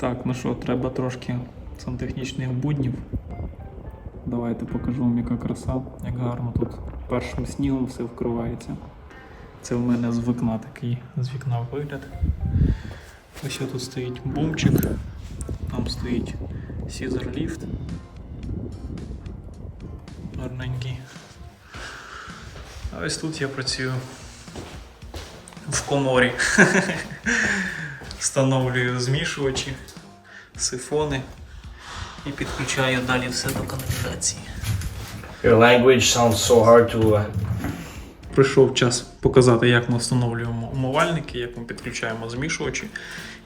Так, ну що, треба трошки сантехнічних буднів. Давайте покажу вам, яка краса, як гарно тут першим снігом все вкривається. Це в мене з вікна такий, з вікна вигляд. Ось тут стоїть бумчик, там стоїть Scissor Lift. Гарненький. А ось тут я працюю в коморі. Встановлюю змішувачі, сифони і підключаю далі все до каналізації. Your language sounds so hard to... Прийшов час показати, як ми встановлюємо умивальники, як ми підключаємо змішувачі.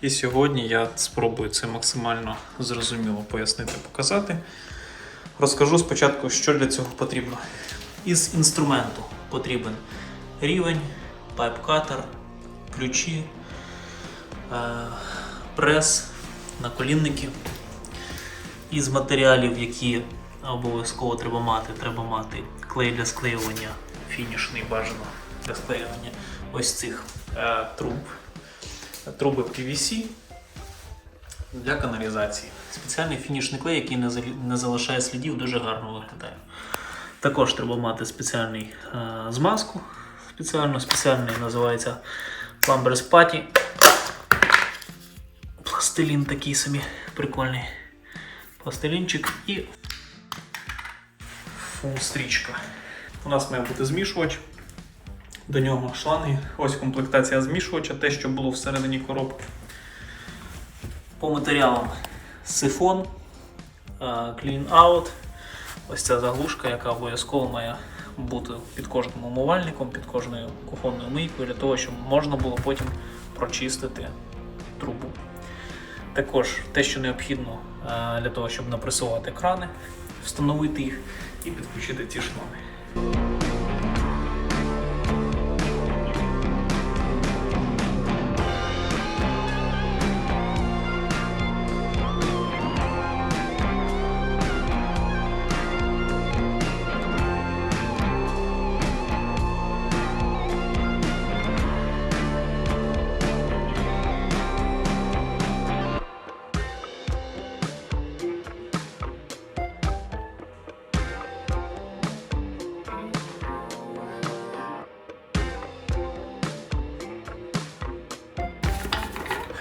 І сьогодні я спробую це максимально зрозуміло пояснити, показати. Розкажу спочатку, що для цього потрібно. Із інструменту потрібен рівень, пайп-катер, ключі, прес, наколінники. Із матеріалів, які обов'язково треба мати клей для склеювання, фінішний бажано для склеювання ось цих труб. Труби PVC для каналізації. Спеціальний фінішний клей, який не залишає слідів, дуже гарно виглядає. Також треба мати спеціальний змазку, спеціальний називається Plumber's Putty. Пластилін такий собі прикольний. Пластилінчик і стрічка. У нас має бути змішувач, до нього шланги. Ось комплектація змішувача, те, що було всередині коробки. По матеріалам сифон, clean out, ось ця заглушка, яка обов'язково має бути під кожним умивальником, під кожною кухонною мийкою, для того, щоб можна було потім прочистити трубу. Також те, що необхідно для того, щоб напресувати крани, встановити їх і підключити ці шланги.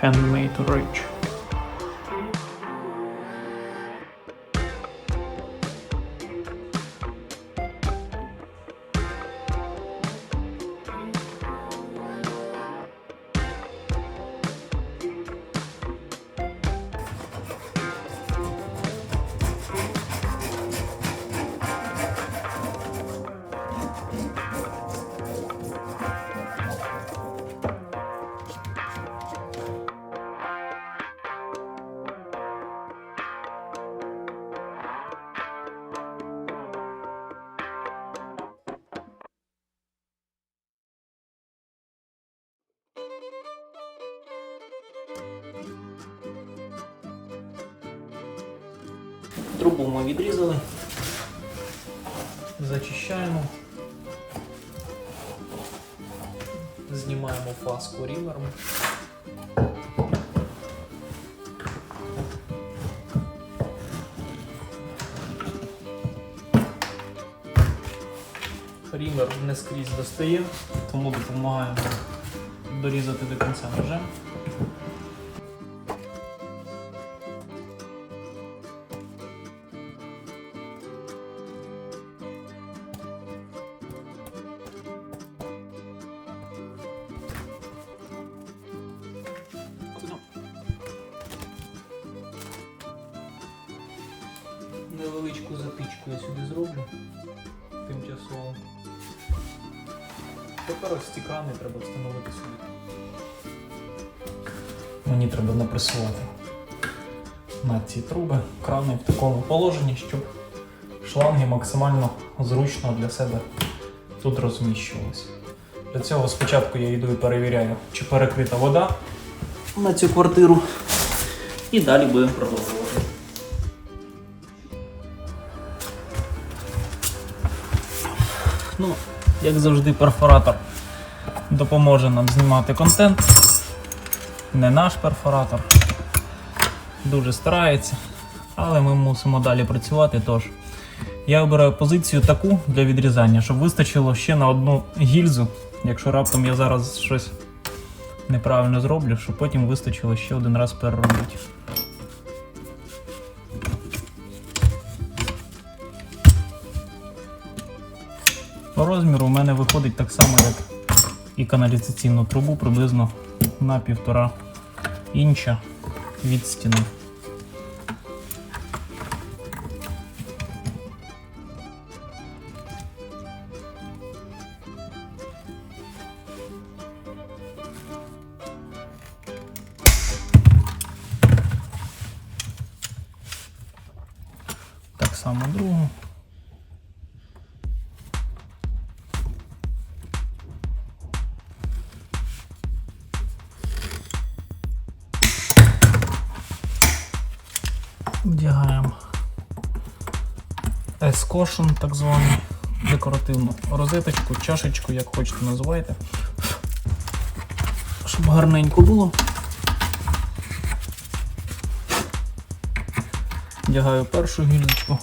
Handmade Ridge. Трубу ми відрізали, зачищаємо, знімаємо фаску рівером. Рівер не скрізь достає, тому допомагаємо дорізати до кінця ножем. Невеличку затичку я сюди зроблю тимчасово. Тепер ось ці крани треба встановити сюди. Мені треба напресувати на ці труби крани в такому положенні, щоб шланги максимально зручно для себе тут розміщувалися. Для цього спочатку я йду і перевіряю, чи перекрита вода на цю квартиру, і далі будемо продовжувати. Ну, як завжди, перфоратор допоможе нам знімати контент. Не наш перфоратор, дуже старається, але ми мусимо далі працювати. Тож я обираю позицію таку для відрізання, щоб вистачило ще на одну гільзу, якщо раптом я зараз щось неправильно зроблю, щоб потім вистачило ще один раз переробити. По розміру у мене виходить так само, як і каналізаційну трубу, приблизно на 1,5 інча від стіни. Так само другу. Вдягаємо S-Cushion, так звану декоративну розеточку, чашечку, як хочете називайте, щоб гарненько було. Вдягаю першу гільзочку.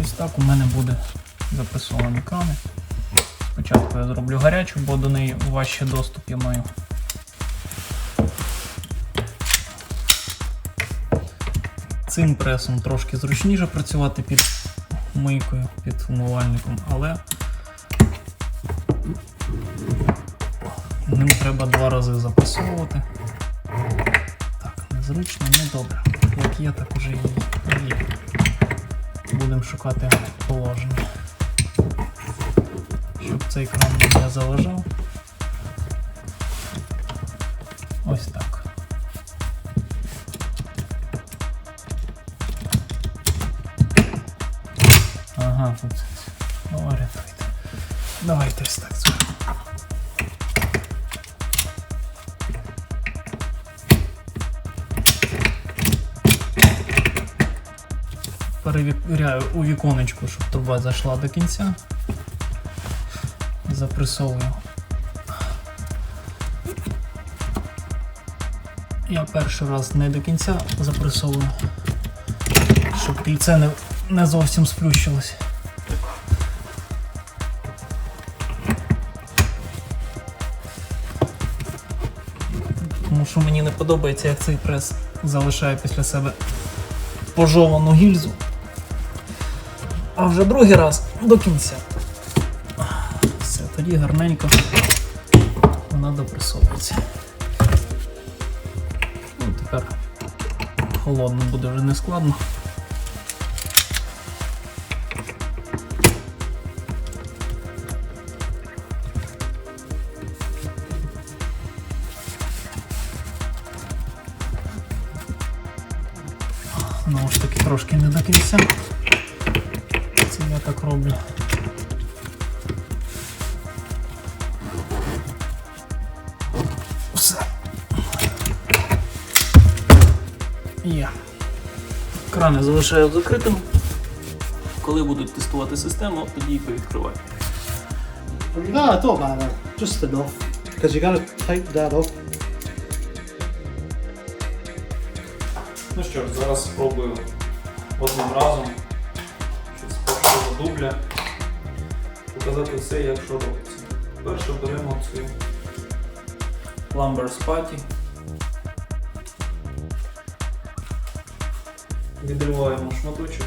Ось так у мене буде запресовані крани. Спочатку я зроблю гарячу, бо до неї важче доступ я маю. Цим пресом трошки зручніше працювати під мийкою, під умивальником, але ним треба 2 рази запресовувати. Так, незручно, недобре. Як є, так уже і є. Будемо шукати положення, щоб цей кран не заважав. Ось так. Ага, тут. Ну, рятуйте. Давайте ось так зробимо. Перевіряю у віконечку, щоб труба зайшла до кінця. Запресовую. Я перший раз не до кінця запресовую, щоб кільце не зовсім сплющилось. Тому що мені не подобається, як цей прес залишає після себе пожовану гільзу. А вже другий раз до кінця. Все, тоді гарненько вона допресовується. Ну, тепер холодно буде вже не складно. Знову ж таки трошки не до кінця. Це я так роблю. Все. Є. Крани залишаю закритими. Коли будуть тестувати систему, тоді їх повідкриваю. No, it don't matter. Just enough. Because you're going to tighten that up. Ну що ж, зараз спробую одним разом, щоб з першого дубля показати все, як що робиться. Перше беремо цю Lumber Spatty, відриваємо шматочок,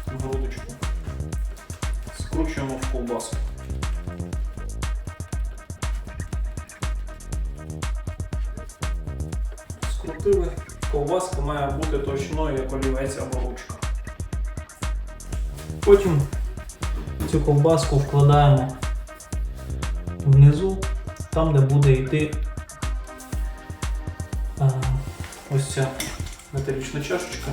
грудочку, скручуємо в ковбаску. Скрутили. Ковбаска має бути точною, як олівець або ручка. Потім цю ковбаску вкладаємо внизу, там де буде йти ось ця металічна чашечка,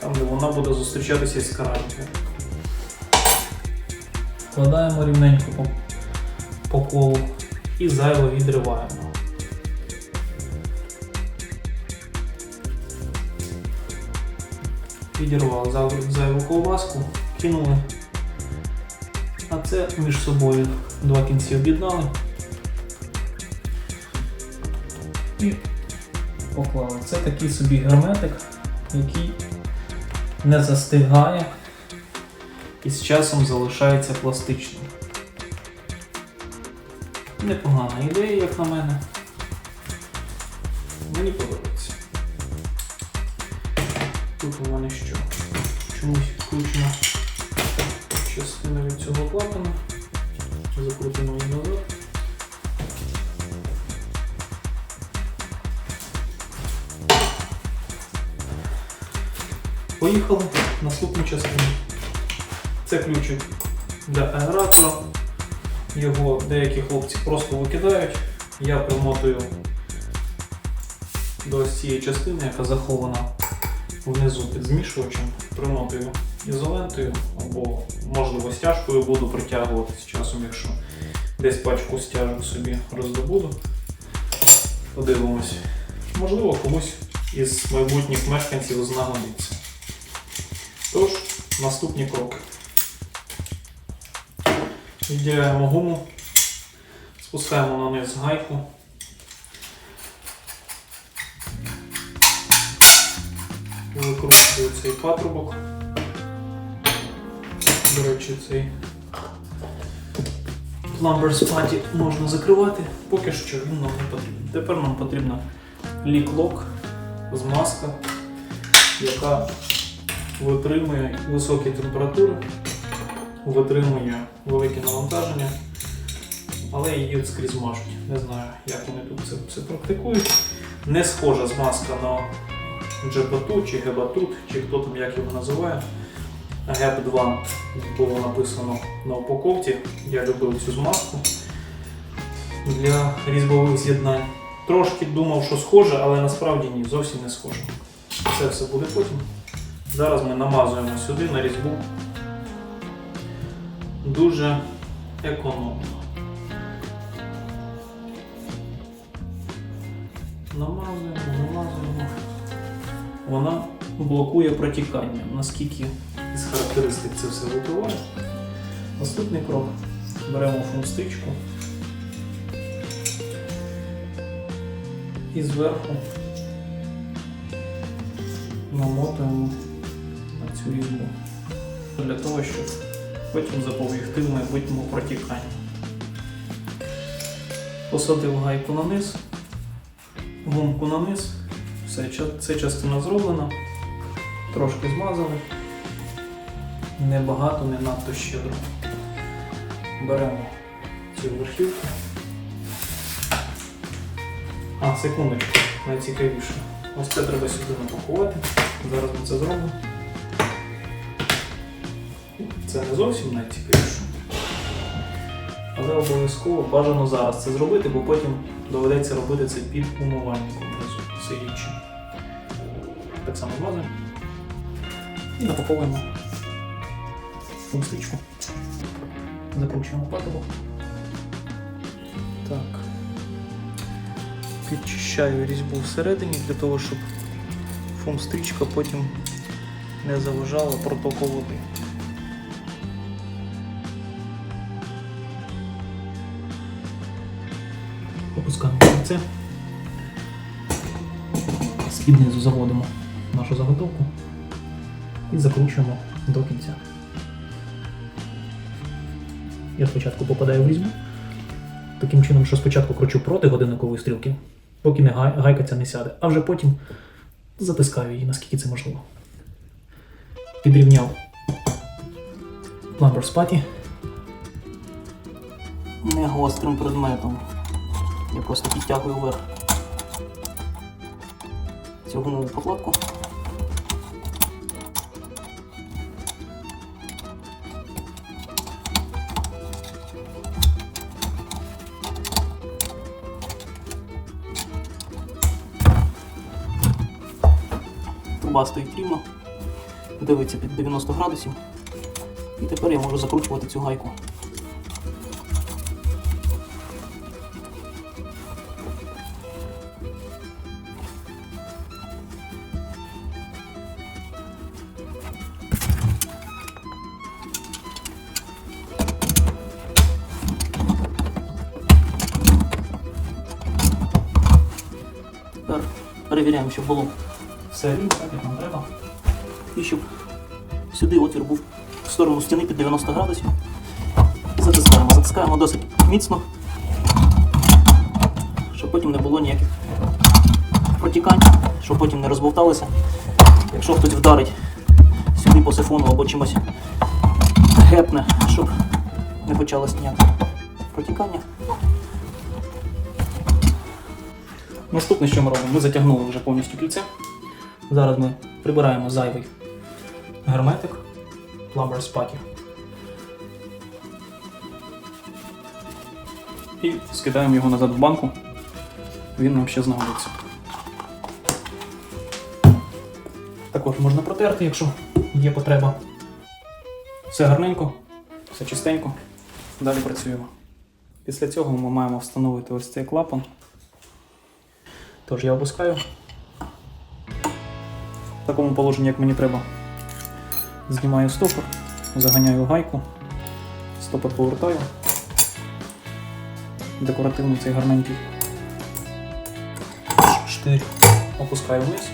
там де вона буде зустрічатися з каранькою. Вкладаємо рівненько по колу і зайве відриваємо. відірвали зайву ковбаску, кинули. А це між собою два кінці об'єднали і поклали. Це такий собі герметик, який не застигає і з часом залишається пластичним. Непогана ідея, як на мене. Мені подобається. Тут у мене що? Чомусь відключена частина від цього клапана. Закрутимо її назад. Поїхали. Наступну частину. Це ключик для аератора. Його деякі хлопці просто викидають. Я примотую до ось цієї частини, яка захована внизу під змішувачем. Примотую ізолентою або, можливо, стяжкою буду притягувати з часом, якщо десь пачку стяжок собі роздобуду. Подивимось. Можливо, комусь із майбутніх мешканців знагодиться. Тож, наступні кроки. Відділяємо гуму, спускаємо на низ гайку. Викручую цей патрубок. До речі, цей пломбер спаті можна закривати, поки що він нам не потрібен. Тепер нам потрібна лік-лок, змазка, яка витримує високі температури, витримує велике навантаження, але її скрізь мажуть. Не знаю, як вони тут це практикують. Не схожа змазка на Джепату чи Гебатут, чи хто там як його називає. ГЕП-2 було написано на упаковці. Я любив цю змазку для різьбових з'єднань. Трошки думав, що схоже, але насправді ні, зовсім не схоже. Це все буде потім. Зараз ми намазуємо сюди на різьбу дуже економно. Намазуємо. Вона блокує протікання. Наскільки із характеристик це все випливає. Наступний крок. Беремо фунстичку і зверху намотуємо на цю різьбу. Для того, щоб потім запобігти в майбутньому протіканню. Посадив гайку на низ, гумку на низ. Все, ця частина зроблена. Трошки змазали. Небагато, не надто щедро. Беремо цю верхівку. Секундочку, найцікавіше. Ось це треба сюди напакувати. Зараз ми це зробимо. Це не зовсім найцікавіше. Але обов'язково бажано зараз це зробити, бо потім доведеться робити це під умивальником внизу, сидячи. Так само змазуємо. І напаковуємо фунстичку. Закручуємо патрубок. Так. Підчищаю різьбу всередині для того, щоб фунстрічка потім не заважала протоку води. Опускаємо кільце. З-під низу заводимо нашу заготовку і закручуємо до кінця. Я спочатку попадаю в різьбу, таким чином, що спочатку кручу проти годинникової стрілки, поки гайка ця не сяде, а вже потім затискаю її, наскільки це можливо. Підрівняв пломбер спаті. Не гострим предметом. Я просто підтягую вверх цю гумову прокладку. Труба стоїть рівно, дивиться під 90 градусів. І тепер я можу закручувати цю гайку. перевіряємо, щоб було все рівно, так як нам треба. І щоб сюди отвір був в сторону стіни під 90 градусів. Затискаємо досить міцно, щоб потім не було ніяких протікань, щоб потім не розбовталося. Якщо хтось вдарить сюди по сифону або чимось гепне, щоб не почалось ніяке протікання. Наступне, що ми робимо, ми затягнули вже повністю кільце. Зараз ми прибираємо зайвий герметик Plumber's Spatty і скидаємо його назад в банку. Він нам ще знадобиться. Також можна протерти, якщо є потреба. Все гарненько, все чистенько. Далі працюємо. Після цього ми маємо встановити ось цей клапан. Тож я опускаю в такому положенні, як мені треба. Знімаю стопор, заганяю гайку, стопор повертаю. Декоративно цей гарненький штир опускаю вниз.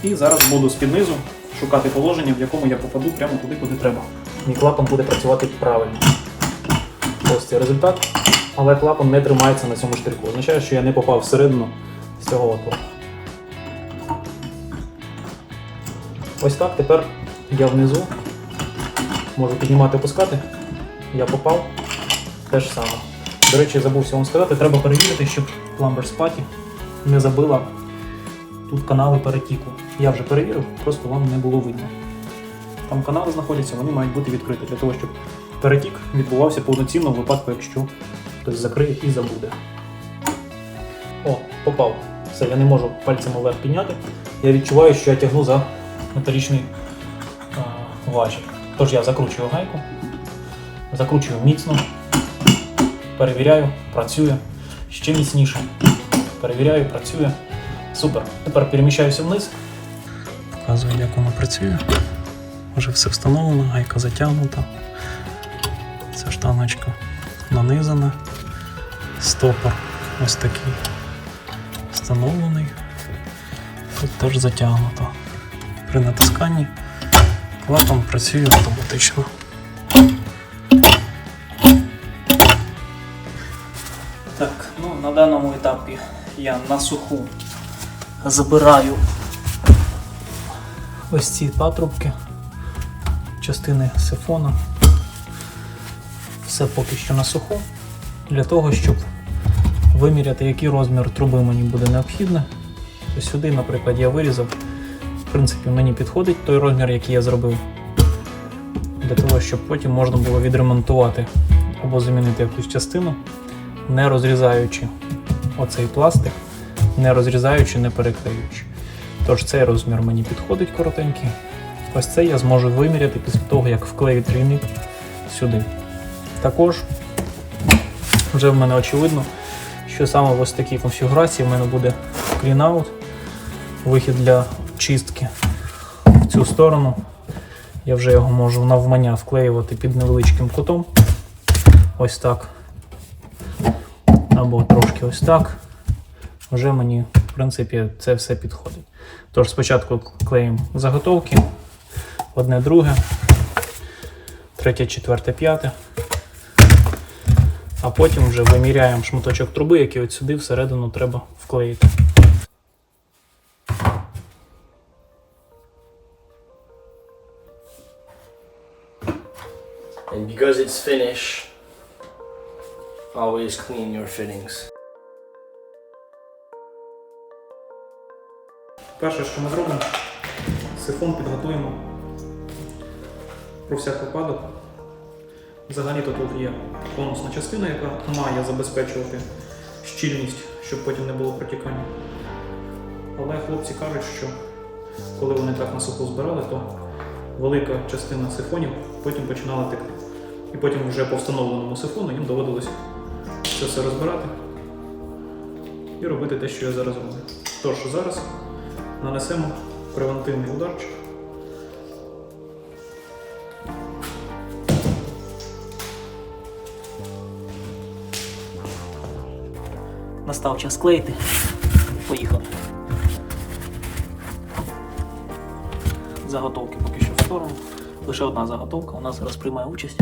І зараз буду з-під низу шукати положення, в якому я попаду прямо туди, куди треба. Мій клапан буде працювати правильно. Ось цей результат. Але клапан не тримається на цьому штирку. Означає, що я не попав всередину з цього отвору. Ось так, тепер я внизу можу піднімати, опускати. Я попав. Те ж саме. До речі, забувся вам сказати, треба перевірити, щоб Plumber's Spatty не забила тут канали перетіку. Я вже перевірив, просто вам не було видно. Там канали знаходяться, вони мають бути відкриті, для того, щоб перетік відбувався повноцінно в випадку, якщо хтось закриє і забуде. О, попав. Все, я не можу пальцем вверх підняти. Я відчуваю, що я тягну за металічний важіль. Тож я закручую гайку, закручую міцно, перевіряю, працює, ще міцніше. Перевіряю, працює. Супер. Тепер переміщаюся вниз. Показую, як воно працює. Вже все встановлено, гайка затягнута. Ця штаночка нанизана. Стопор ось такий встановлений. Тут теж затягнуто. При натисканні клапан працює автоматично. Так, ну на даному етапі я на суху забираю ось ці патрубки, частини сифона. Все поки що на суху, для того, щоб виміряти, який розмір труби мені буде необхідно. Ось сюди, наприклад, я вирізав. В принципі, мені підходить той розмір, який я зробив, для того, щоб потім можна було відремонтувати або замінити якусь частину, не розрізаючи оцей пластик, не розрізаючи, не переклеюючи. Тож цей розмір мені підходить коротенький. Ось це я зможу виміряти після того, як вклею трійник сюди. Також вже в мене очевидно, що саме в ось такій конфігурації в мене буде clean-out, вихід для чистки в цю сторону. Я вже його можу навмання вклеювати під невеличким кутом. Ось так. Або трошки ось так. Вже мені, в принципі, це все підходить. Тож спочатку клеїмо заготовки. Одне, друге, третє, четверте, п'яте. А потім вже виміряємо шматочок труби, який от сюди всередину треба вклеїти. And because it's finished, always clean your fittings. Перше, що ми зробимо, сифон підготуємо про всяк випадок. Взагалі-то тут є конусна частина, яка має забезпечувати щільність, щоб потім не було протікання. Але хлопці кажуть, що коли вони так на суху збирали, то велика частина сифонів потім починала текти. І потім вже по встановленому сифону їм доводилось це все розбирати і робити те, що я зараз роблю. Тож зараз нанесемо превентивний ударчик. Настав час клеїти. Поїхали. Заготовки поки що в сторону. Лише одна заготовка, вона зараз приймає участь.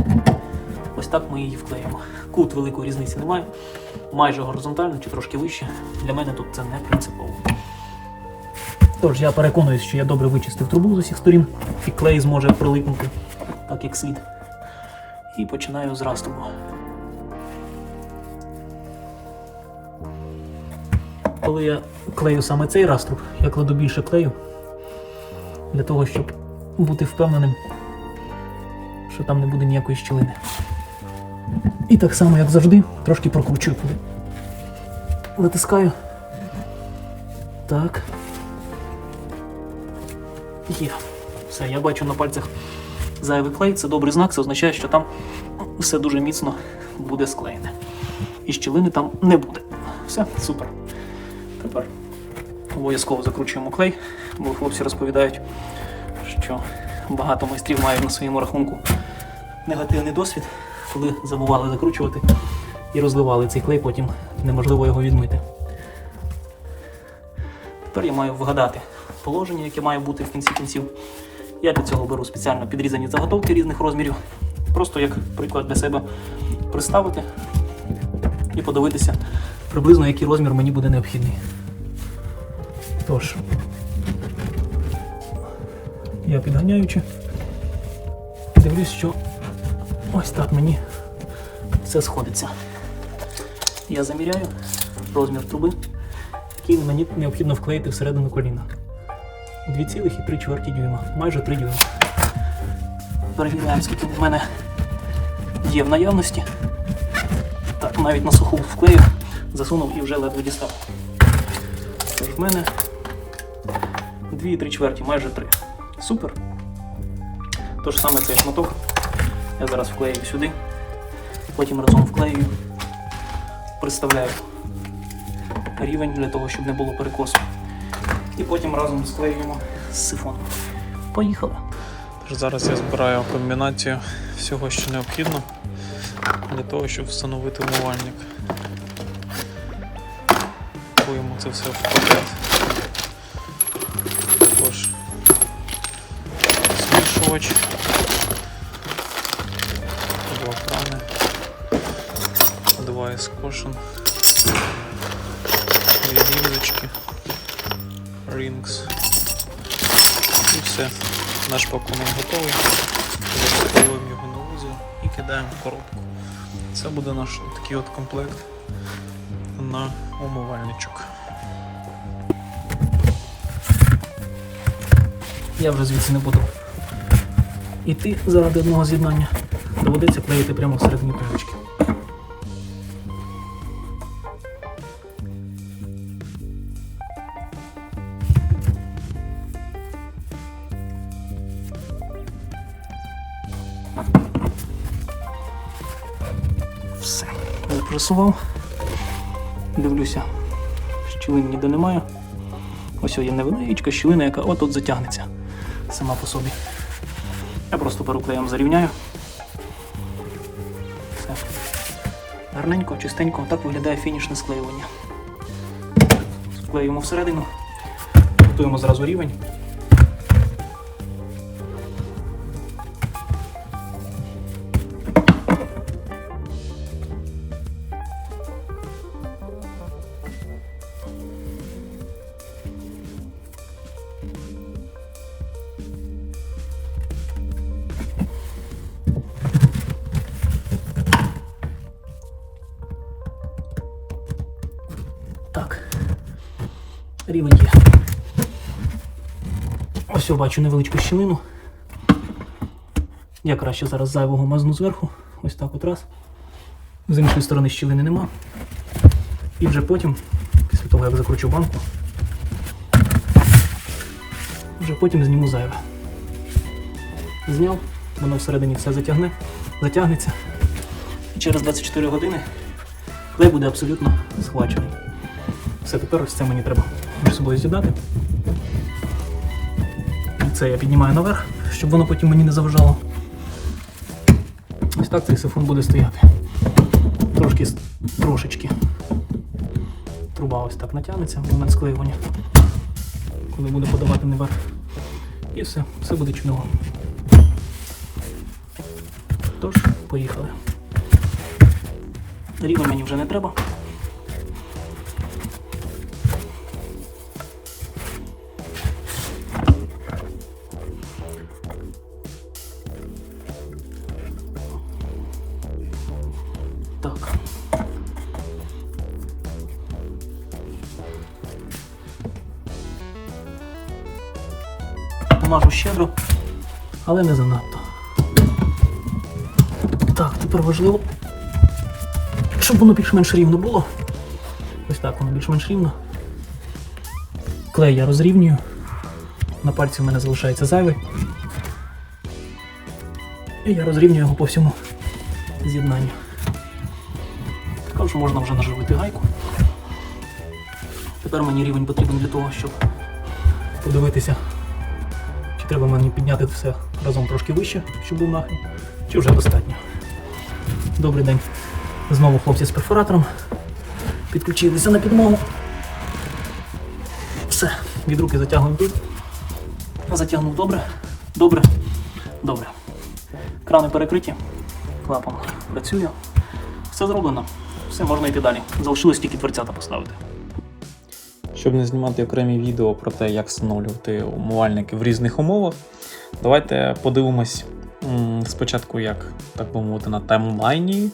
Ось так ми її вклеїмо. Кут великої різниці немає. Майже горизонтально чи трошки вище. Для мене тут це не принципово. Тож я переконуюсь, що я добре вичистив трубу з усіх сторін, і клей зможе прилипнути так як слід. І починаю з раструбу. Коли я клею саме цей раструб, я кладу більше клею, для того, щоб бути впевненим, що там не буде ніякої щілини. І так само, як завжди, трошки прокручую, коли натискаю. Так. Є. Все, я бачу на пальцях зайвий клей, це добрий знак, це означає, що там все дуже міцно буде склеєне. І щілини там не буде. Все, супер. Тепер обов'язково закручуємо клей, бо хлопці розповідають, що багато майстрів мають на своєму рахунку негативний досвід, коли забували закручувати і розливали цей клей, потім неможливо його відмити. Тепер я маю вгадати положення, яке має бути в кінці кінців. Я для цього беру спеціально підрізані заготовки різних розмірів, просто як приклад для себе представити і подивитися приблизно, який розмір мені буде необхідний. Тож, я підганяючи, дивлюсь, що ось так мені все сходиться. Я заміряю розмір труби, який мені необхідно вклеїти всередину коліна. 2,3 дюйма, майже 3 дюйма. Перевіряємо, скільки в мене є в наявності. Так, навіть на суху вклеїв, засунув і вже ледве дістав. Тож в мене 2,3, майже 3. Супер. Тож саме цей шматок я зараз вклею сюди, потім разом вклею, приставляю рівень для того, щоб не було перекосу. І потім разом склеюємо з сифоном. Поїхали. Тож зараз я збираю комбінацію всього, що необхідно для того, щоб встановити умивальник. Пакуємо це все в пакет. Також змішувач, 2 крани, 2 ескошен, 2 гільзочки, рінгс. І все. Наш пакунок готовий. Запаковуємо його на вузол і кидаємо в коробку. Це буде наш такий от комплект на умивальничок. Я вже звідси не буду іти заради одного з'єднання. Доведеться клеїти прямо всередині пляшечки. Все, запресував. Дивлюся, щілин ніде немає. Ось є невеличка щілина, яка от-от затягнеться сама по собі. Я просто беру клеєм зарівняю. Все. Гарненько, чистенько, так виглядає фінішне склеювання. Склеюємо всередину, готуємо зразу рівень. Так, рівень є. Ось я бачу невеличку щілину. Я краще зараз зайвого мазну зверху. Ось так от раз. З іншої сторони щілини нема. І вже потім, після того як закручу банку, вже потім зніму зайве. Зняв, воно всередині все затягнеться. І через 24 години клей буде абсолютно схвачений. Все, тепер ось це мені треба між собою з'єднати. Це я піднімаю наверх, щоб воно потім мені не заважало. Ось так цей сифон буде стояти. Трошечки Труба ось так натягнеться в момент склеювання, коли буде подавати наверх. І все буде чудово. Тож, поїхали. Рівень мені вже не треба. Так. Помажу щедро, але не занадто. Так, тепер важливо, щоб воно більш-менш рівно було. Ось так воно більш-менш рівно. Клей я розрівнюю. На пальці в мене залишається зайвий. І я розрівнюю його по всьому з'єднанню. Також можна вже наживити гайку. Тепер мені рівень потрібен для того, щоб подивитися, чи треба мені підняти все разом трошки вище, щоб був нахил, чи вже достатньо. Добрий день. Знову хлопці з перфоратором. Підключилися на підмогу. Все, від руки затягнув тут. Затягнув добре, добре, добре. Крани перекриті, клапан працює. Все зроблено. Все, можна йти далі. Залишилось тільки дверцята поставити. Щоб не знімати окремі відео про те, як встановлювати умивальники в різних умовах, давайте подивимось спочатку, як, так би мовити, на таймлайні,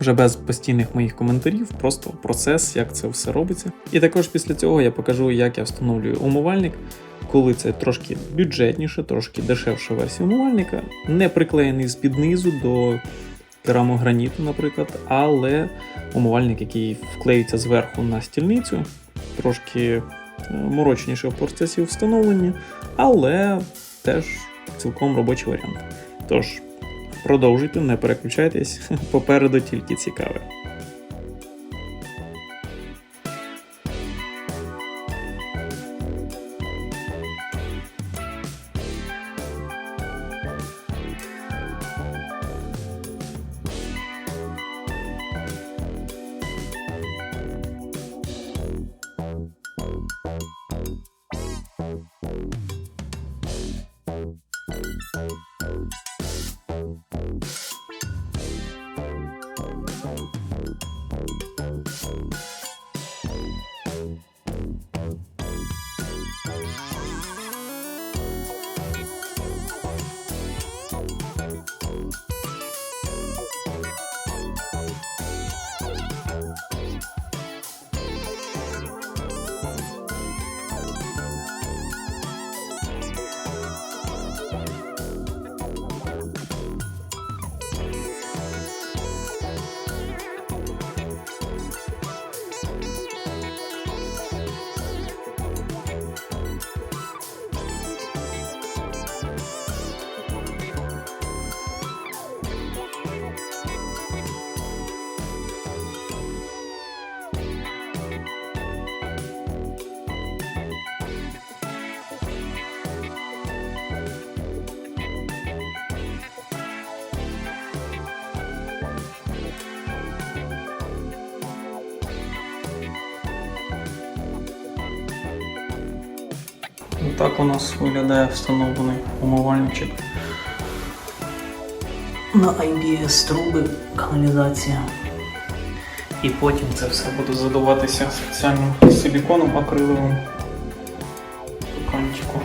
вже без постійних моїх коментарів, просто процес, як це все робиться. І також після цього я покажу, як я встановлюю умивальник, коли це трошки бюджетніше, трошки дешевша версія умивальника, не приклеєний з-під низу до керамограніту, наприклад, але умивальник, який вклеюється зверху на стільницю, трошки морочніше в процесі встановлення, але теж цілком робочий варіант. Тож, продовжуйте, не переключайтесь, попереду тільки цікаве. Так у нас виглядає встановлений умивальничок. На IBS труби, каналізація. І потім це все буде задаватися спеціальним силіконом акриловим туканчику.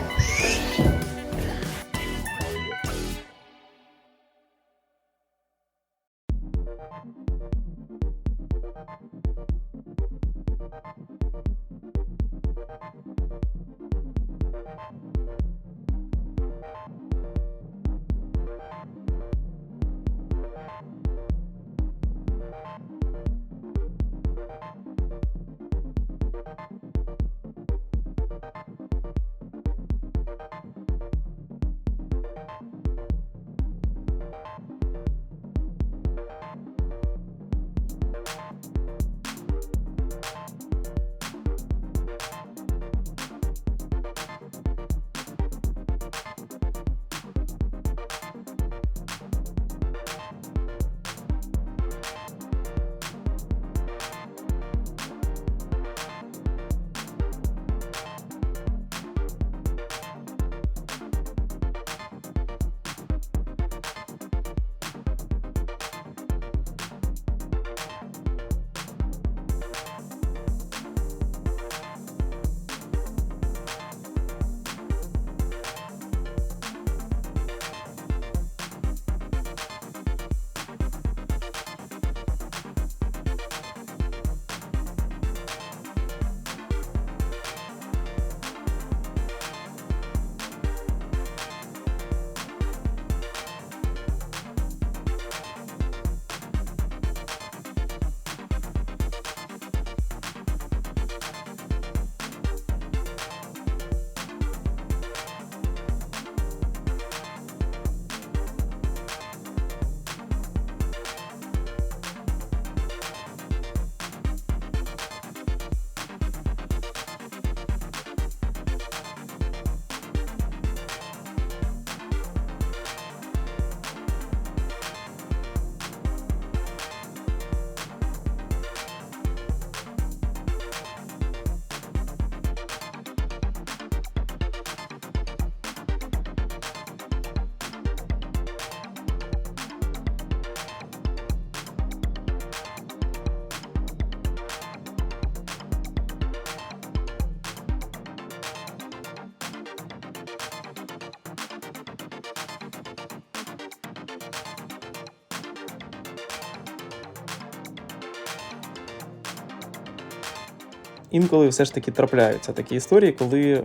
інколи все ж таки трапляються такі історії, коли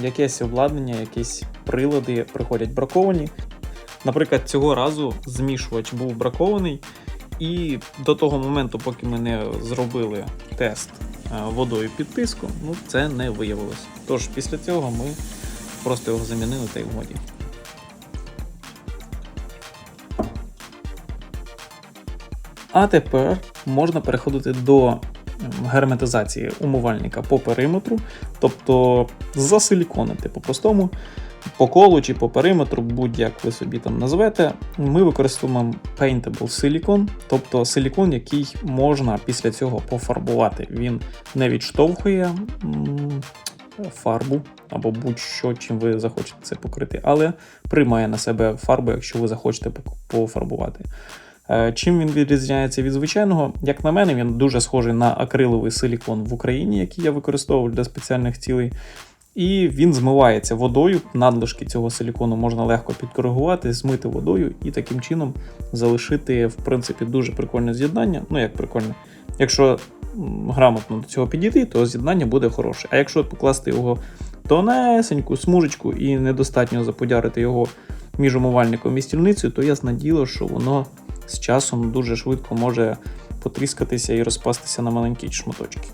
якесь обладнання, якісь прилади приходять браковані. Наприклад, цього разу змішувач був бракований, і до того моменту, поки ми не зробили тест водою під тиском, це не виявилось. Тож після цього ми просто його замінили та й годі. А тепер можна переходити до герметизації умивальника по периметру, тобто засиліконити по-простому, по колу чи по периметру, будь-як ви собі там назвете. Ми використовуємо Paintable Silicone, тобто силікон, який можна після цього пофарбувати. Він не відштовхує фарбу або будь-що, чим ви захочете це покрити, але приймає на себе фарбу, якщо ви захочете пофарбувати. Чим він відрізняється від звичайного? Як на мене, він дуже схожий на акриловий силікон в Україні, який я використовував для спеціальних цілей. І він змивається водою, надлишки цього силікону можна легко підкоригувати, змити водою і таким чином залишити, в принципі, дуже прикольне з'єднання. Як прикольне. Якщо грамотно до цього підійти, то з'єднання буде хороше. А якщо покласти його тонесеньку смужечку і недостатньо заподярити його між умивальником і стільницею, то ясне діло, що воно з часом дуже швидко може потріскатися і розпастися на маленькі шматочки.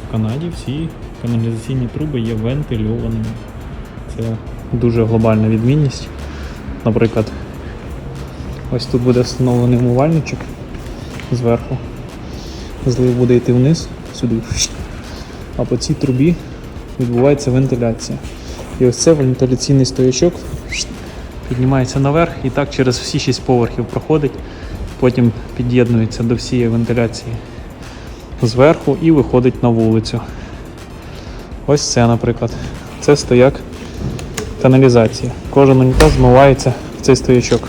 В Канаді всі каналізаційні труби є вентильованими. Це дуже глобальна відмінність. Наприклад, ось тут буде встановлений умивальничок зверху. Злив буде йти вниз, сюди. А по цій трубі відбувається вентиляція. І ось це вентиляційний стоячок піднімається наверх і так через всі 6 поверхів проходить. Потім під'єднується до всієї вентиляції зверху і виходить на вулицю. Ось це, наприклад. Це стояк каналізації. Кожен унітаз змивається в цей стоячок.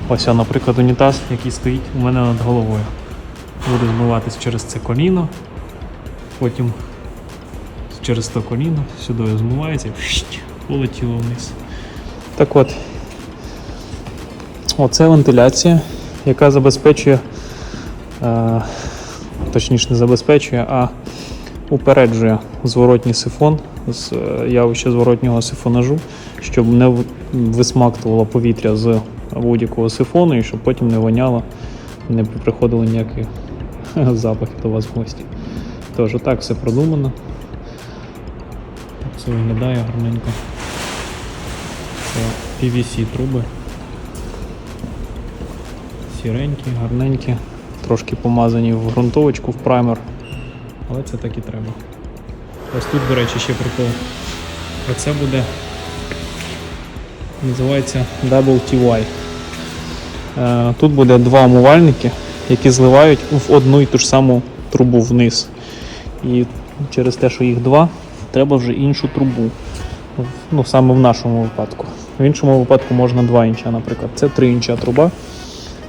Ось, наприклад, унітаз, який стоїть у мене над головою. Буде змиватись через це коліно, потім через то коліно сюди змивається і полетіло вниз. Так от, оце вентиляція, яка забезпечує, точніше не забезпечує, а упереджує зворотній сифон, явище зворотнього сифонажу, щоб не висмактувало повітря з будь-якого сифону і щоб потім не воняло, не приходили ніякі запахи до вас в гості. Тож, отак все продумано. Так все виглядає гарненько. Це PVC труби. Сіренькі, гарненькі, трошки помазані в ґрунтовочку, в праймер. Але це так і треба. Ось тут, до речі, ще прикол. Оце буде, називається Double TY. Тут буде 2 умивальники, які зливають в одну і ту ж саму трубу вниз. І через те, що їх 2, треба вже іншу трубу. Саме в нашому випадку. В іншому випадку можна 2 інча, наприклад. Це 3 інча труба,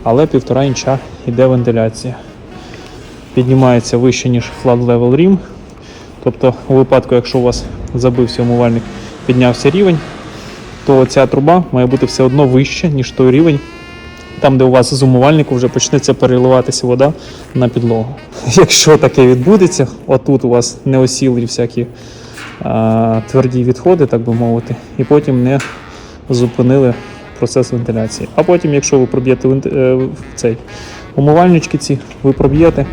але 1,5 інча йде вентиляція. Піднімається вище, ніж flat level rim. Тобто у випадку, якщо у вас забився умивальник, піднявся рівень, то ця труба має бути все одно вище, ніж той рівень, там, де у вас з умивальнику вже почнеться переливатися вода на підлогу. Якщо таке відбудеться, отут у вас не осіли всякі тверді відходи, так би мовити, і потім не зупинили процес вентиляції. А потім, якщо ви проб'єте цей умивальнички ці, ви проб'єте,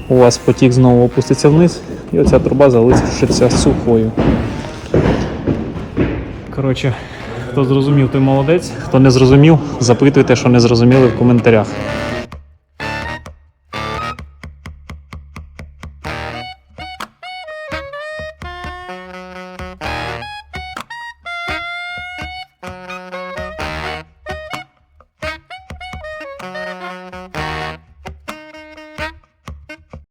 у вас потік знову опуститься вниз, і оця труба залишиться сухою. Коротше, хто зрозумів, той молодець. Хто не зрозумів, запитуйте, що не зрозуміли в коментарях.